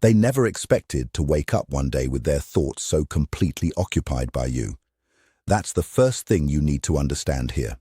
They never expected to wake up one day with their thoughts so completely occupied by you. That's the first thing you need to understand here.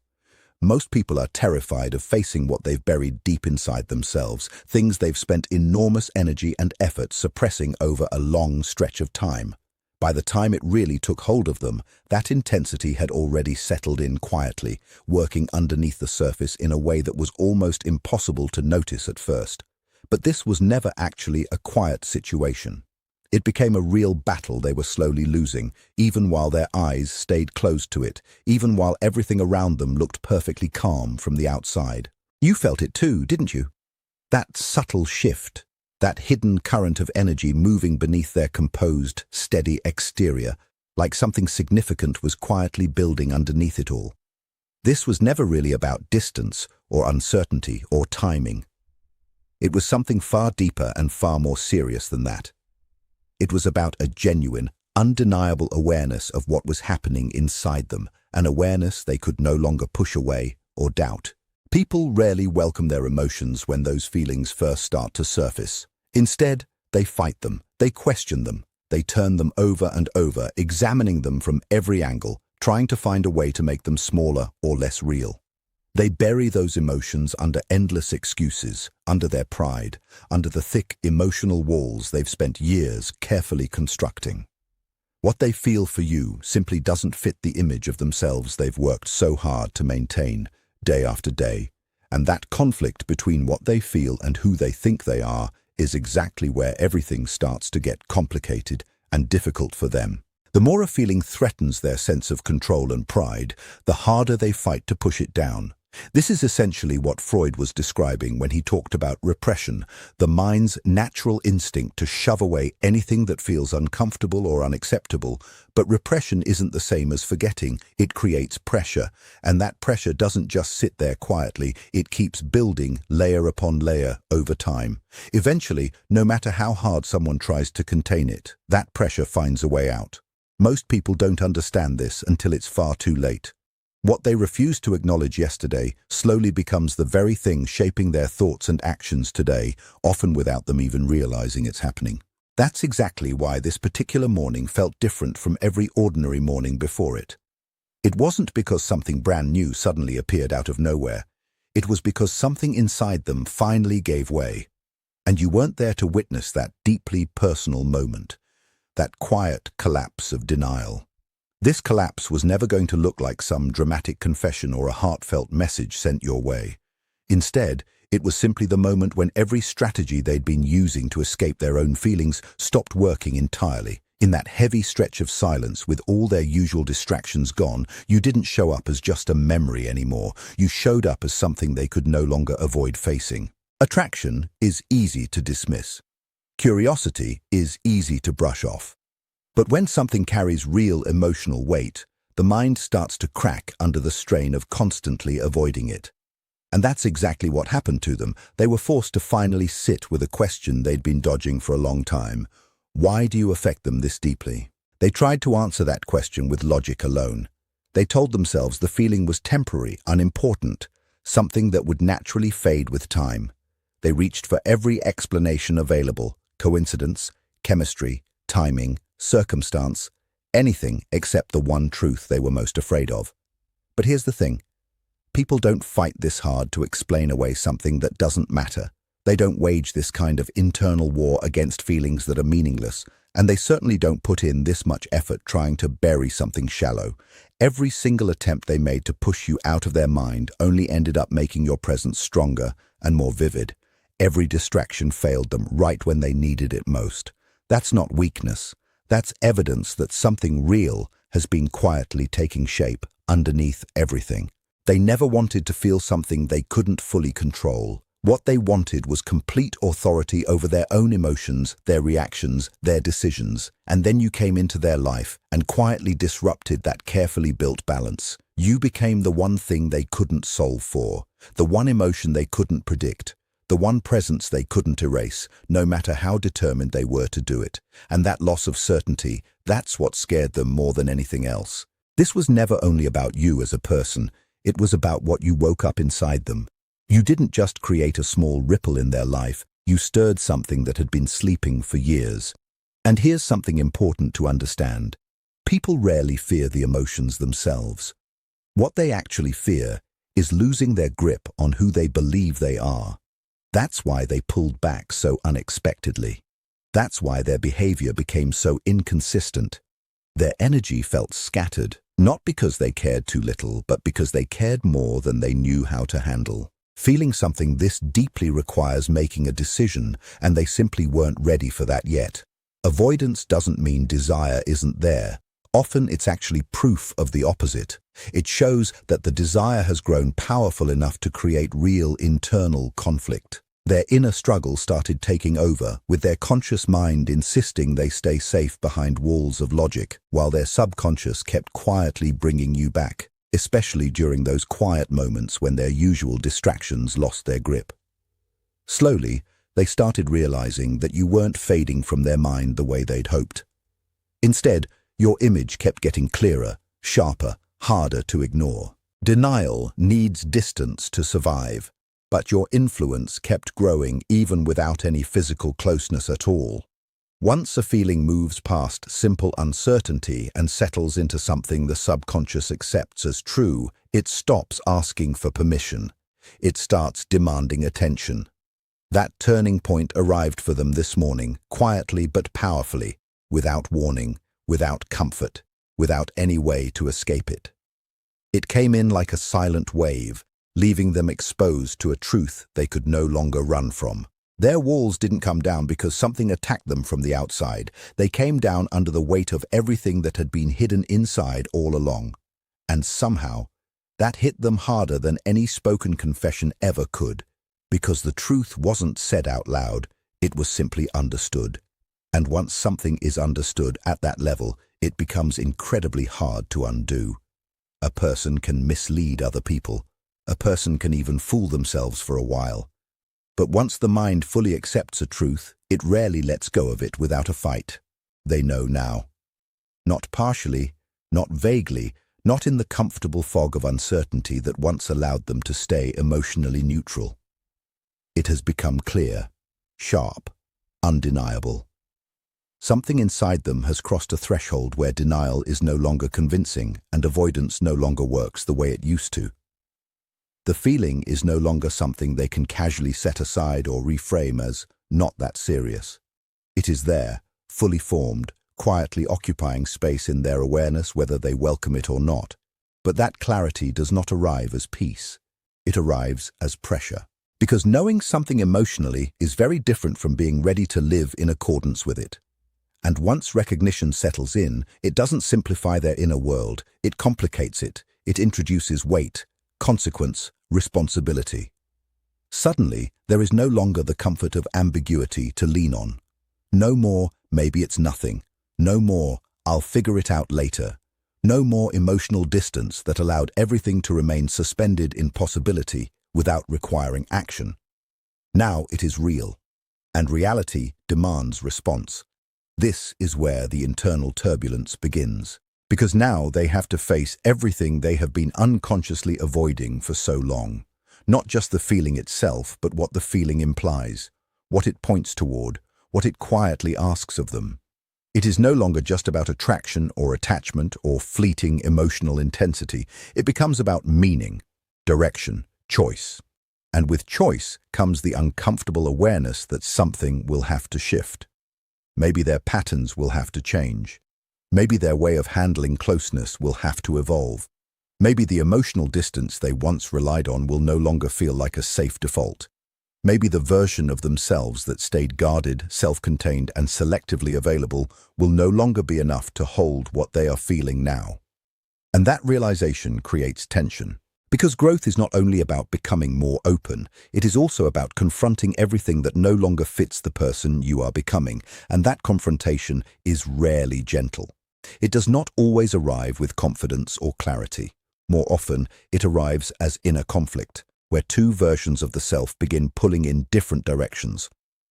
Most people are terrified of facing what they've buried deep inside themselves, things they've spent enormous energy and effort suppressing over a long stretch of time. By the time it really took hold of them, that intensity had already settled in quietly, working underneath the surface in a way that was almost impossible to notice at first. But this was never actually a quiet situation. It became a real battle they were slowly losing, even while their eyes stayed closed to it, even while everything around them looked perfectly calm from the outside. You felt it too, didn't you? That subtle shift, that hidden current of energy moving beneath their composed, steady exterior, like something significant was quietly building underneath it all. This was never really about distance or uncertainty or timing. It was something far deeper and far more serious than that. It was about a genuine, undeniable awareness of what was happening inside them, an awareness they could no longer push away or doubt. People rarely welcome their emotions when those feelings first start to surface. Instead, they fight them, they question them, they turn them over and over, examining them from every angle, trying to find a way to make them smaller or less real. They bury those emotions under endless excuses, under their pride, under the thick emotional walls they've spent years carefully constructing. What they feel for you simply doesn't fit the image of themselves they've worked so hard to maintain, day after day, and that conflict between what they feel and who they think they are is exactly where everything starts to get complicated and difficult for them. The more a feeling threatens their sense of control and pride, the harder they fight to push it down. This is essentially what Freud was describing when he talked about repression, the mind's natural instinct to shove away anything that feels uncomfortable or unacceptable. But repression isn't the same as forgetting. It creates pressure, and that pressure doesn't just sit there quietly. It keeps building layer upon layer over time. Eventually, no matter how hard someone tries to contain it, that pressure finds a way out. Most people don't understand this until it's far too late. What they refused to acknowledge yesterday slowly becomes the very thing shaping their thoughts and actions today, often without them even realizing it's happening. That's exactly why this particular morning felt different from every ordinary morning before it. It wasn't because something brand new suddenly appeared out of nowhere. It was because something inside them finally gave way. And you weren't there to witness that deeply personal moment, that quiet collapse of denial. This collapse was never going to look like some dramatic confession or a heartfelt message sent your way. Instead, it was simply the moment when every strategy they'd been using to escape their own feelings stopped working entirely. In that heavy stretch of silence, with all their usual distractions gone, you didn't show up as just a memory anymore. You showed up as something they could no longer avoid facing. Attraction is easy to dismiss. Curiosity is easy to brush off. But when something carries real emotional weight, the mind starts to crack under the strain of constantly avoiding it. And that's exactly what happened to them. They were forced to finally sit with a question they'd been dodging for a long time. Why do you affect them this deeply? They tried to answer that question with logic alone. They told themselves the feeling was temporary, unimportant, something that would naturally fade with time. They reached for every explanation available: coincidence, chemistry, timing, circumstance, anything except the one truth they were most afraid of. But here's the thing. People don't fight this hard to explain away something that doesn't matter. They don't wage this kind of internal war against feelings that are meaningless, and they certainly don't put in this much effort trying to bury something shallow. Every single attempt they made to push you out of their mind only ended up making your presence stronger and more vivid. Every distraction failed them right when they needed it most. That's not weakness. That's evidence that something real has been quietly taking shape underneath everything. They never wanted to feel something they couldn't fully control. What they wanted was complete authority over their own emotions, their reactions, their decisions. And then you came into their life and quietly disrupted that carefully built balance. You became the one thing they couldn't solve for, the one emotion they couldn't predict, the one presence they couldn't erase, no matter how determined they were to do it. And that loss of certainty, that's what scared them more than anything else. This was never only about you as a person. It was about what you woke up inside them. You didn't just create a small ripple in their life. You stirred something that had been sleeping for years. And here's something important to understand. People rarely fear the emotions themselves. What they actually fear is losing their grip on who they believe they are. That's why they pulled back so unexpectedly. That's why their behavior became so inconsistent. Their energy felt scattered, not because they cared too little, but because they cared more than they knew how to handle. Feeling something this deeply requires making a decision, and they simply weren't ready for that yet. Avoidance doesn't mean desire isn't there. Often it's actually proof of the opposite. It shows that the desire has grown powerful enough to create real internal conflict. Their inner struggle started taking over, with their conscious mind insisting they stay safe behind walls of logic, while their subconscious kept quietly bringing you back, especially during those quiet moments when their usual distractions lost their grip. Slowly, they started realizing that you weren't fading from their mind the way they'd hoped. Instead, your image kept getting clearer, sharper, harder to ignore. Denial needs distance to survive, but your influence kept growing even without any physical closeness at all. Once a feeling moves past simple uncertainty and settles into something the subconscious accepts as true, it stops asking for permission. It starts demanding attention. That turning point arrived for them this morning, quietly but powerfully, without warning, without comfort, without any way to escape it. It came in like a silent wave, leaving them exposed to a truth they could no longer run from. Their walls didn't come down because something attacked them from the outside. They came down under the weight of everything that had been hidden inside all along. And somehow, that hit them harder than any spoken confession ever could, because the truth wasn't said out loud, it was simply understood. And once something is understood at that level, it becomes incredibly hard to undo. A person can mislead other people. A person can even fool themselves for a while. But once the mind fully accepts a truth, it rarely lets go of it without a fight. They know now. Not partially, not vaguely, not in the comfortable fog of uncertainty that once allowed them to stay emotionally neutral. It has become clear, sharp, undeniable. Something inside them has crossed a threshold where denial is no longer convincing and avoidance no longer works the way it used to. The feeling is no longer something they can casually set aside or reframe as not that serious. It is there, fully formed, quietly occupying space in their awareness whether they welcome it or not. But that clarity does not arrive as peace. It arrives as pressure. Because knowing something emotionally is very different from being ready to live in accordance with it. And once recognition settles in, it doesn't simplify their inner world, it complicates it. It introduces weight, consequence, responsibility. Suddenly, there is no longer the comfort of ambiguity to lean on. No more, maybe it's nothing. No more, I'll figure it out later. No more emotional distance that allowed everything to remain suspended in possibility without requiring action. Now it is real, and reality demands response. This is where the internal turbulence begins, because now they have to face everything they have been unconsciously avoiding for so long. Not just the feeling itself, but what the feeling implies, what it points toward, what it quietly asks of them. It is no longer just about attraction or attachment or fleeting emotional intensity. It becomes about meaning, direction, choice. And with choice comes the uncomfortable awareness that something will have to shift. Maybe their patterns will have to change. Maybe their way of handling closeness will have to evolve. Maybe the emotional distance they once relied on will no longer feel like a safe default. Maybe the version of themselves that stayed guarded, self-contained, and selectively available will no longer be enough to hold what they are feeling now. And that realization creates tension. Because growth is not only about becoming more open, it is also about confronting everything that no longer fits the person you are becoming, and that confrontation is rarely gentle. It does not always arrive with confidence or clarity. More often, it arrives as inner conflict, where two versions of the self begin pulling in different directions.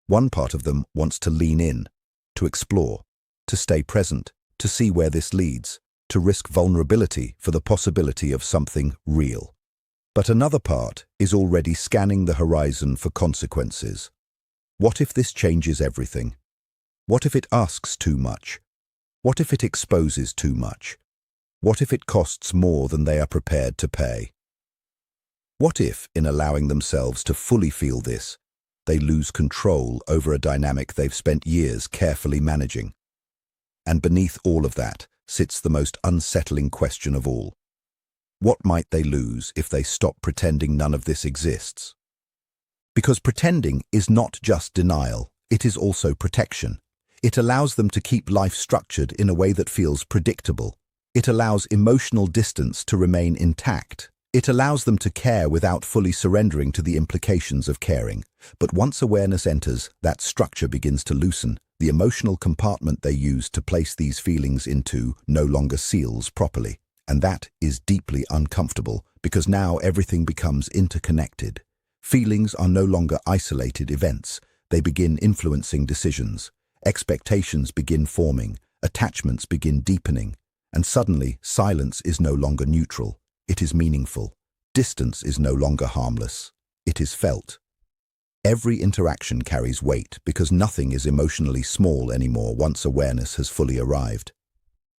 One part of them wants to lean in, to explore, to stay present, to see where this leads, to risk vulnerability for the possibility of something real. But another part is already scanning the horizon for consequences. What if this changes everything? What if it asks too much? What if it exposes too much? What if it costs more than they are prepared to pay? What if, in allowing themselves to fully feel this, they lose control over a dynamic they've spent years carefully managing? And beneath all of that sits the most unsettling question of all. What might they lose if they stop pretending none of this exists? Because pretending is not just denial, it is also protection. It allows them to keep life structured in a way that feels predictable. It allows emotional distance to remain intact. It allows them to care without fully surrendering to the implications of caring. But once awareness enters, that structure begins to loosen. The emotional compartment they used to place these feelings into no longer seals properly. And that is deeply uncomfortable because now everything becomes interconnected. Feelings are no longer isolated events. They begin influencing decisions. Expectations begin forming. Attachments begin deepening. And suddenly, silence is no longer neutral. It is meaningful. Distance is no longer harmless. It is felt. Every interaction carries weight because nothing is emotionally small anymore once awareness has fully arrived.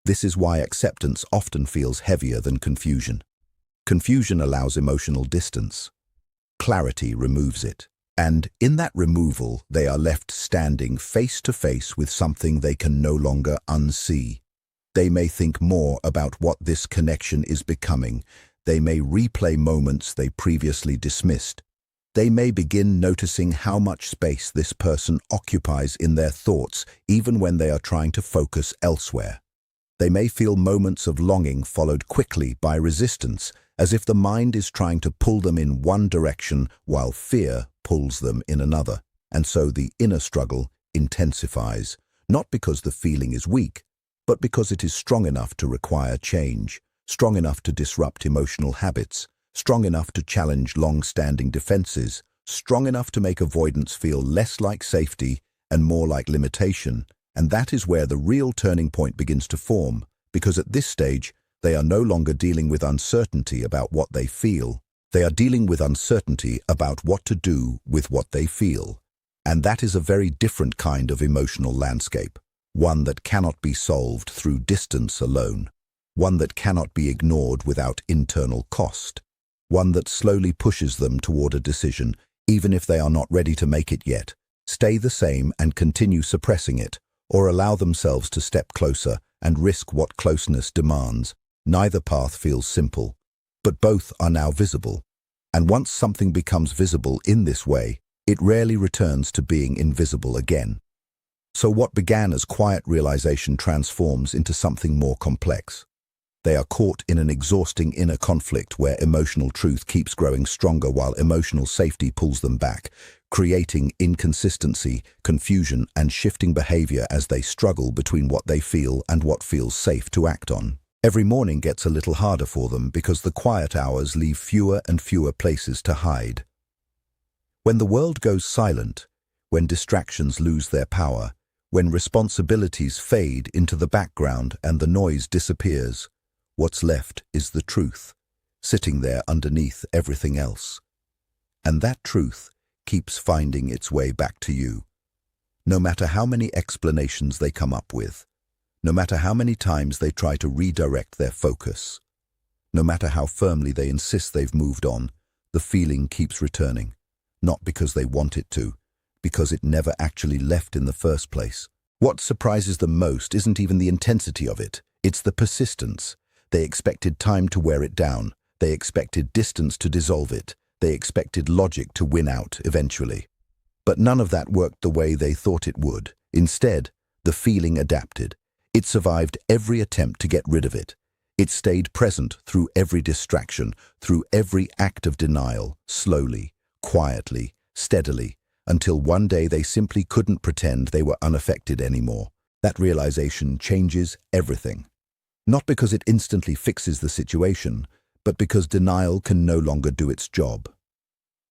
This is why acceptance often feels heavier than confusion. Confusion allows emotional distance. Clarity removes it. And in that removal, they are left standing face to face with something they can no longer unsee. They may think more about what this connection is becoming. They may replay moments they previously dismissed. They may begin noticing how much space this person occupies in their thoughts, even when they are trying to focus elsewhere. They may feel moments of longing followed quickly by resistance, as if the mind is trying to pull them in one direction while fear pulls them in another. And so the inner struggle intensifies, not because the feeling is weak, but because it is strong enough to require change, strong enough to disrupt emotional habits, strong enough to challenge long-standing defenses, strong enough to make avoidance feel less like safety and more like limitation. And that is where the real turning point begins to form, because at this stage, they are no longer dealing with uncertainty about what they feel. They are dealing with uncertainty about what to do with what they feel. And that is a very different kind of emotional landscape, one that cannot be solved through distance alone, one that cannot be ignored without internal cost, one that slowly pushes them toward a decision, even if they are not ready to make it yet. Stay the same and continue suppressing it, or allow themselves to step closer and risk what closeness demands. Neither path feels simple, but both are now visible. And once something becomes visible in this way, it rarely returns to being invisible again. So what began as quiet realization transforms into something more complex. They are caught in an exhausting inner conflict where emotional truth keeps growing stronger while emotional safety pulls them back, creating inconsistency, confusion, and shifting behavior as they struggle between what they feel and what feels safe to act on. Every morning gets a little harder for them because the quiet hours leave fewer and fewer places to hide. When the world goes silent, when distractions lose their power, when responsibilities fade into the background and the noise disappears, what's left is the truth, sitting there underneath everything else. And that truth keeps finding its way back to you. No matter how many explanations they come up with, no matter how many times they try to redirect their focus, no matter how firmly they insist they've moved on, the feeling keeps returning, not because they want it to, because it never actually left in the first place. What surprises them most isn't even the intensity of it, it's the persistence. They expected time to wear it down. They expected distance to dissolve it. They expected logic to win out eventually. But none of that worked the way they thought it would. Instead, the feeling adapted. It survived every attempt to get rid of it. It stayed present through every distraction, through every act of denial, slowly, quietly, steadily, until one day they simply couldn't pretend they were unaffected anymore. That realization changes everything. Not because it instantly fixes the situation, but because denial can no longer do its job.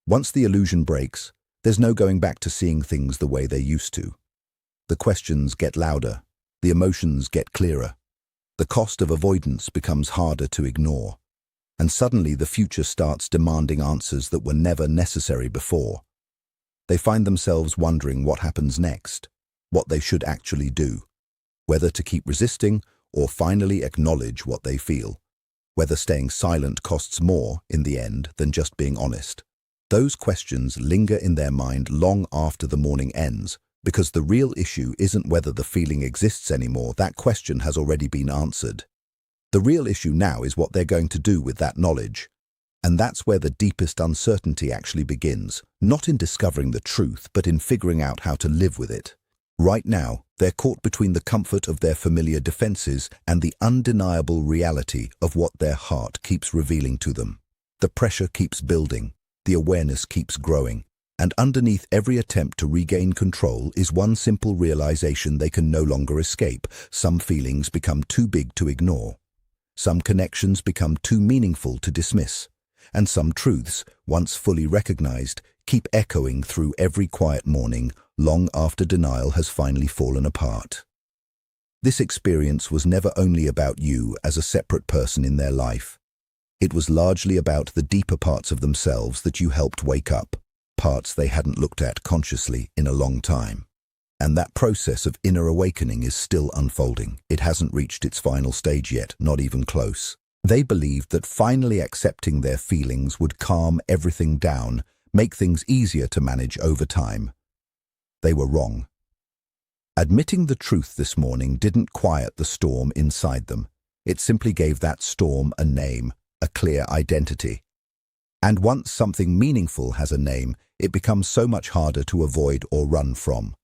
Once the illusion breaks, there's no going back to seeing things the way they used to. The questions get louder, the emotions get clearer, the cost of avoidance becomes harder to ignore, and suddenly the future starts demanding answers that were never necessary before. They find themselves wondering what happens next, what they should actually do, whether to keep resisting or finally acknowledge what they feel, whether staying silent costs more in the end than just being honest. Those questions linger in their mind long after the morning ends, because the real issue isn't whether the feeling exists anymore. That question has already been answered. The real issue now is what they're going to do with that knowledge. And that's where the deepest uncertainty actually begins, not in discovering the truth, but in figuring out how to live with it. Right now, they're caught between the comfort of their familiar defenses and the undeniable reality of what their heart keeps revealing to them. The pressure keeps building, the awareness keeps growing, and underneath every attempt to regain control is one simple realization they can no longer escape. Some feelings become too big to ignore. Some connections become too meaningful to dismiss. And some truths, once fully recognized, keep echoing through every quiet morning, long after denial has finally fallen apart. This experience was never only about you as a separate person in their life. It was largely about the deeper parts of themselves that you helped wake up, parts they hadn't looked at consciously in a long time. And that process of inner awakening is still unfolding. It hasn't reached its final stage yet, not even close. They believed that finally accepting their feelings would calm everything down, make things easier to manage over time. They were wrong. Admitting the truth this morning didn't quiet the storm inside them. It simply gave that storm a name, a clear identity. And once something meaningful has a name, it becomes so much harder to avoid or run from.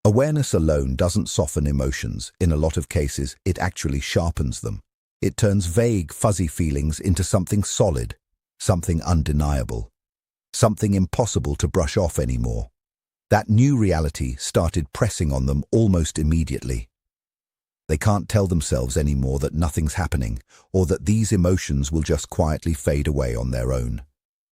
Awareness alone doesn't soften emotions. In a lot of cases, it actually sharpens them. It turns vague, fuzzy feelings into something solid, something undeniable, something impossible to brush off anymore. That new reality started pressing on them almost immediately. They can't tell themselves anymore that nothing's happening, or that these emotions will just quietly fade away on their own.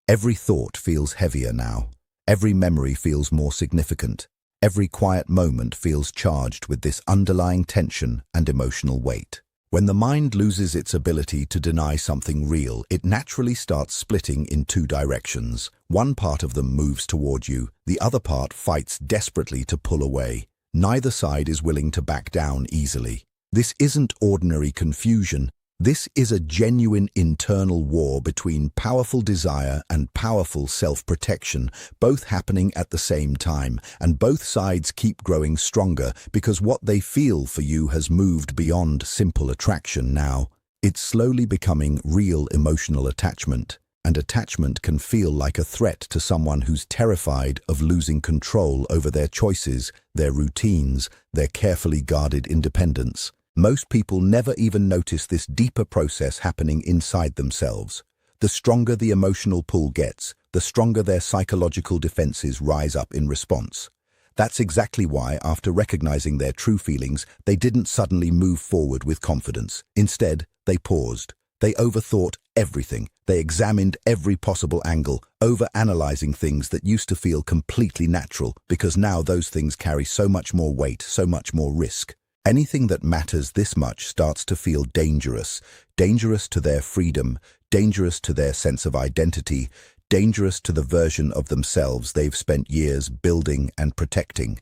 Every thought feels heavier now. Every memory feels more significant. Every quiet moment feels charged with this underlying tension and emotional weight. When the mind loses its ability to deny something real, it naturally starts splitting in two directions. One part of them moves toward you, the other part fights desperately to pull away. Neither side is willing to back down easily. This isn't ordinary confusion. This is a genuine internal war between powerful desire and powerful self-protection, both happening at the same time, and both sides keep growing stronger because what they feel for you has moved beyond simple attraction now. It's slowly becoming real emotional attachment, and attachment can feel like a threat to someone who's terrified of losing control over their choices, their routines, their carefully guarded independence. Most people never even notice this deeper process happening inside themselves. The stronger the emotional pull gets, the stronger their psychological defenses rise up in response. That's exactly why, after recognizing their true feelings, they didn't suddenly move forward with confidence. Instead, they paused. They overthought everything. They examined every possible angle, over-analyzing things that used to feel completely natural, because now those things carry so much more weight, so much more risk. Anything that matters this much starts to feel dangerous. Dangerous to their freedom, dangerous to their sense of identity, dangerous to the version of themselves they've spent years building and protecting.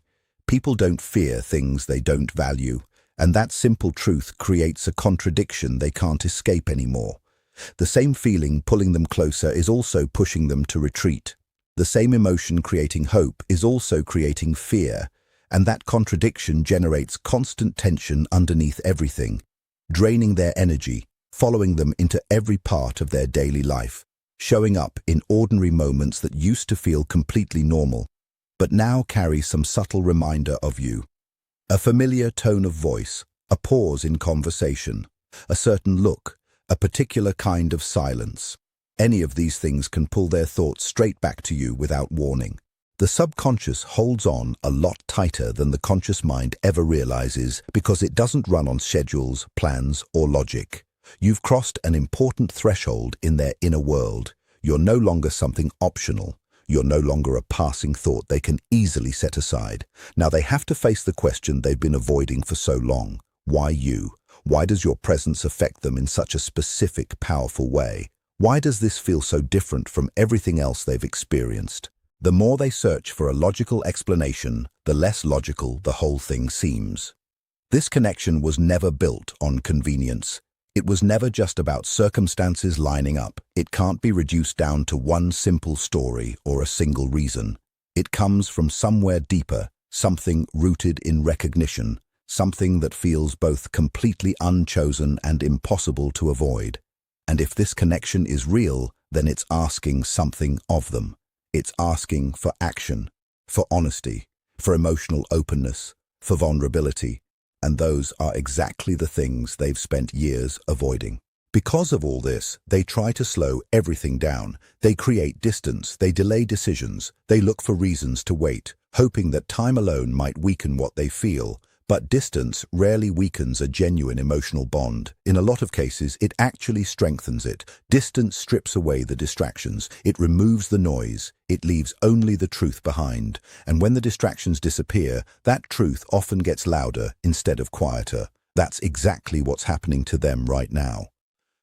People don't fear things they don't value, and that simple truth creates a contradiction they can't escape anymore. The same feeling pulling them closer is also pushing them to retreat. The same emotion creating hope is also creating fear. And that contradiction generates constant tension underneath everything, draining their energy, following them into every part of their daily life, showing up in ordinary moments that used to feel completely normal, but now carry some subtle reminder of you. A familiar tone of voice, a pause in conversation, a certain look, a particular kind of silence. Any of these things can pull their thoughts straight back to you without warning. The subconscious holds on a lot tighter than the conscious mind ever realizes because it doesn't run on schedules, plans, or logic. You've crossed an important threshold in their inner world. You're no longer something optional. You're no longer a passing thought they can easily set aside. Now they have to face the question they've been avoiding for so long. Why you? Why does your presence affect them in such a specific, powerful way? Why does this feel so different from everything else they've experienced? The more they search for a logical explanation, the less logical the whole thing seems. This connection was never built on convenience. It was never just about circumstances lining up. It can't be reduced down to one simple story or a single reason. It comes from somewhere deeper, something rooted in recognition, something that feels both completely unchosen and impossible to avoid. And if this connection is real, then it's asking something of them. It's asking for action, for honesty, for emotional openness, for vulnerability. And those are exactly the things they've spent years avoiding. Because of all this, they try to slow everything down. They create distance, they delay decisions, they look for reasons to wait, hoping that time alone might weaken what they feel. But distance rarely weakens a genuine emotional bond. In a lot of cases, it actually strengthens it. Distance strips away the distractions. It removes the noise. It leaves only the truth behind. And when the distractions disappear, that truth often gets louder instead of quieter. That's exactly what's happening to them right now.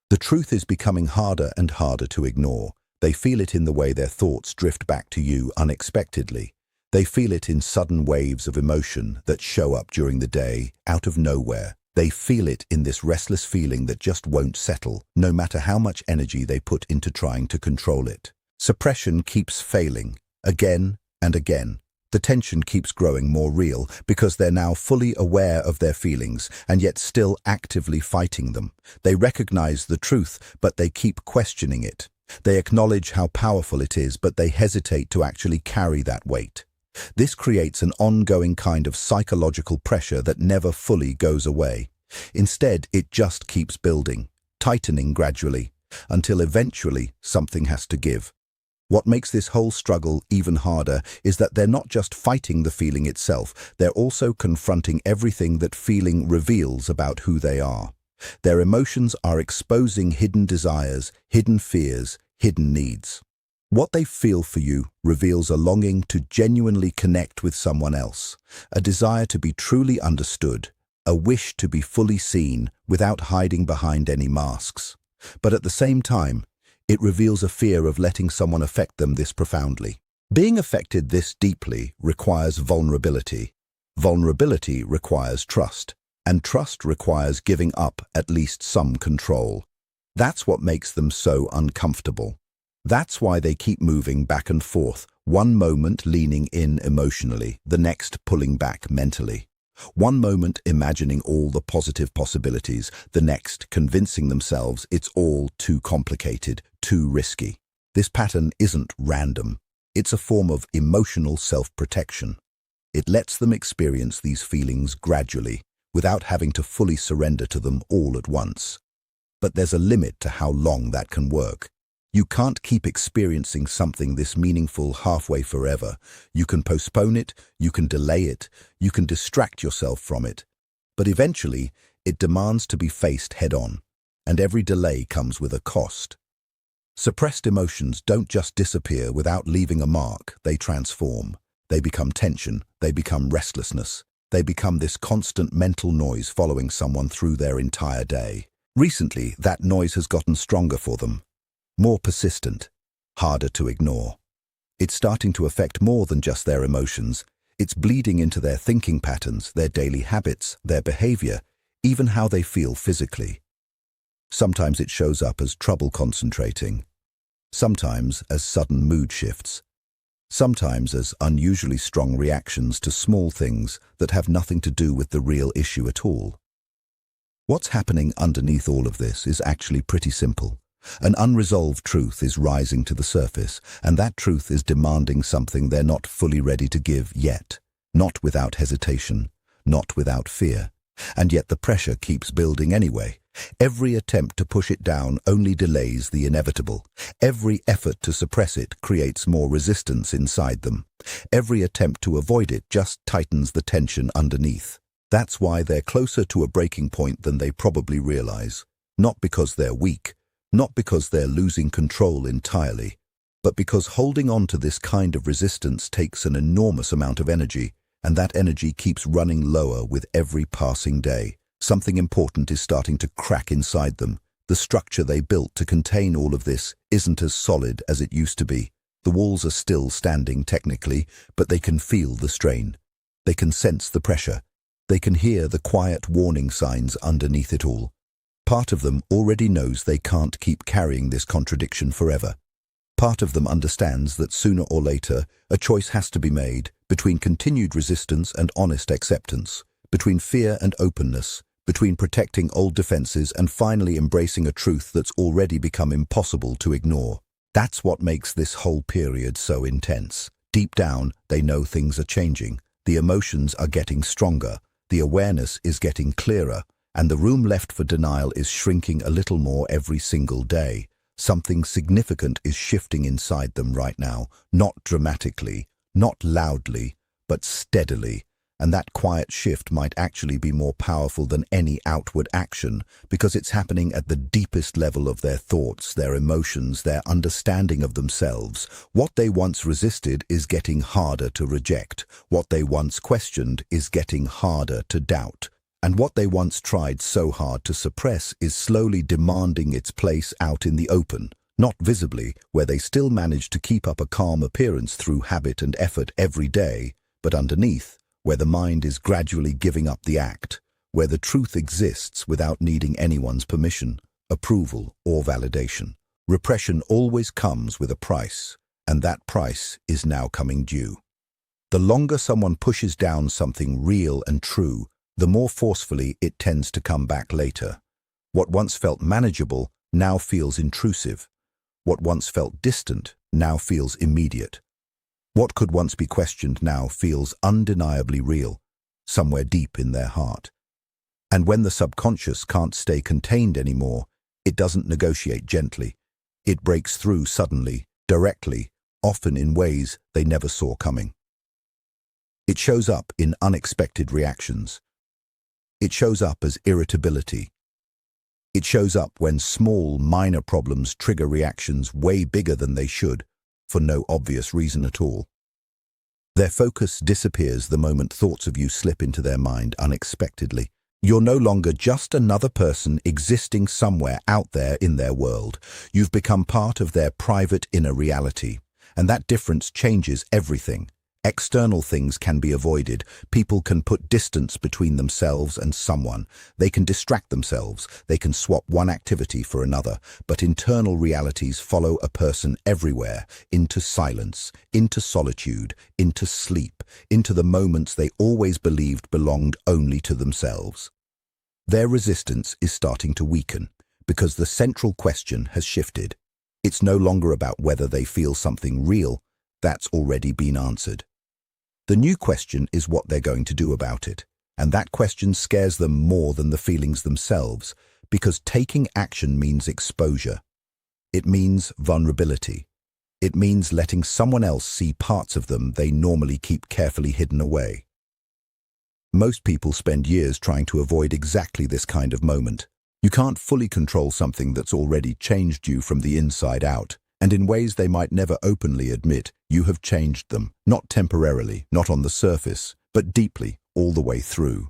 The truth is becoming harder and harder to ignore. They feel it in the way their thoughts drift back to you unexpectedly. They feel it in sudden waves of emotion that show up during the day, out of nowhere. They feel it in this restless feeling that just won't settle, no matter how much energy they put into trying to control it. Suppression keeps failing, again and again. The tension keeps growing more real because they're now fully aware of their feelings and yet still actively fighting them. They recognize the truth, but they keep questioning it. They acknowledge how powerful it is, but they hesitate to actually carry that weight. This creates an ongoing kind of psychological pressure that never fully goes away. Instead, it just keeps building, tightening gradually, until eventually something has to give. What makes this whole struggle even harder is that they're not just fighting the feeling itself, they're also confronting everything that feeling reveals about who they are. Their emotions are exposing hidden desires, hidden fears, hidden needs. What they feel for you reveals a longing to genuinely connect with someone else, a desire to be truly understood, a wish to be fully seen without hiding behind any masks. But at the same time, it reveals a fear of letting someone affect them this profoundly. Being affected this deeply requires vulnerability. Vulnerability requires trust, and trust requires giving up at least some control. That's what makes them so uncomfortable. That's why they keep moving back and forth, one moment leaning in emotionally, the next pulling back mentally. One moment imagining all the positive possibilities, the next convincing themselves it's all too complicated, too risky. This pattern isn't random. It's a form of emotional self-protection. It lets them experience these feelings gradually, without having to fully surrender to them all at once. But there's a limit to how long that can work. You can't keep experiencing something this meaningful halfway forever. You can postpone it, you can delay it, you can distract yourself from it. But eventually, it demands to be faced head-on, and every delay comes with a cost. Suppressed emotions don't just disappear without leaving a mark, they transform. They become tension, they become restlessness. They become this constant mental noise following someone through their entire day. Recently, that noise has gotten stronger for them. More persistent, harder to ignore. It's starting to affect more than just their emotions. It's bleeding into their thinking patterns, their daily habits, their behavior, even how they feel physically. Sometimes it shows up as trouble concentrating. Sometimes as sudden mood shifts. Sometimes as unusually strong reactions to small things that have nothing to do with the real issue at all. What's happening underneath all of this is actually pretty simple. An unresolved truth is rising to the surface, and that truth is demanding something they're not fully ready to give yet. Not without hesitation, not without fear. And yet the pressure keeps building anyway. Every attempt to push it down only delays the inevitable. Every effort to suppress it creates more resistance inside them. Every attempt to avoid it just tightens the tension underneath. That's why they're closer to a breaking point than they probably realize. Not because they're weak, not because they're losing control entirely, but because holding on to this kind of resistance takes an enormous amount of energy, and that energy keeps running lower with every passing day. Something important is starting to crack inside them. The structure they built to contain all of this isn't as solid as it used to be. The walls are still standing technically, but they can feel the strain. They can sense the pressure. They can hear the quiet warning signs underneath it all. Part of them already knows they can't keep carrying this contradiction forever. Part of them understands that sooner or later, a choice has to be made between continued resistance and honest acceptance, between fear and openness, between protecting old defenses and finally embracing a truth that's already become impossible to ignore. That's what makes this whole period so intense. Deep down, they know things are changing. The emotions are getting stronger. The awareness is getting clearer. And the room left for denial is shrinking a little more every single day. Something significant is shifting inside them right now, not dramatically, not loudly, but steadily. And that quiet shift might actually be more powerful than any outward action because it's happening at the deepest level of their thoughts, their emotions, their understanding of themselves. What they once resisted is getting harder to reject. What they once questioned is getting harder to doubt. And what they once tried so hard to suppress is slowly demanding its place out in the open, not visibly, where they still manage to keep up a calm appearance through habit and effort every day, but underneath, where the mind is gradually giving up the act, where the truth exists without needing anyone's permission, approval, or validation. Repression always comes with a price, and that price is now coming due. The longer someone pushes down something real and true, the more forcefully it tends to come back later. What once felt manageable now feels intrusive. What once felt distant now feels immediate. What could once be questioned now feels undeniably real, somewhere deep in their heart. And when the subconscious can't stay contained anymore, it doesn't negotiate gently. It breaks through suddenly, directly, often in ways they never saw coming. It shows up in unexpected reactions. It shows up as irritability. It shows up when small, minor problems trigger reactions way bigger than they should, for no obvious reason at all. Their focus disappears the moment thoughts of you slip into their mind unexpectedly. You're no longer just another person existing somewhere out there in their world. You've become part of their private inner reality, and that difference changes everything. External things can be avoided. People can put distance between themselves and someone. They can distract themselves. They can swap one activity for another. But internal realities follow a person everywhere, into silence, into solitude, into sleep, into the moments they always believed belonged only to themselves. Their resistance is starting to weaken because the central question has shifted. It's no longer about whether they feel something real. That's already been answered. The new question is what they're going to do about it. And that question scares them more than the feelings themselves, because taking action means exposure. It means vulnerability. It means letting someone else see parts of them they normally keep carefully hidden away. Most people spend years trying to avoid exactly this kind of moment. You can't fully control something that's already changed you from the inside out. And in ways they might never openly admit, you have changed them, not temporarily, not on the surface, but deeply, all the way through.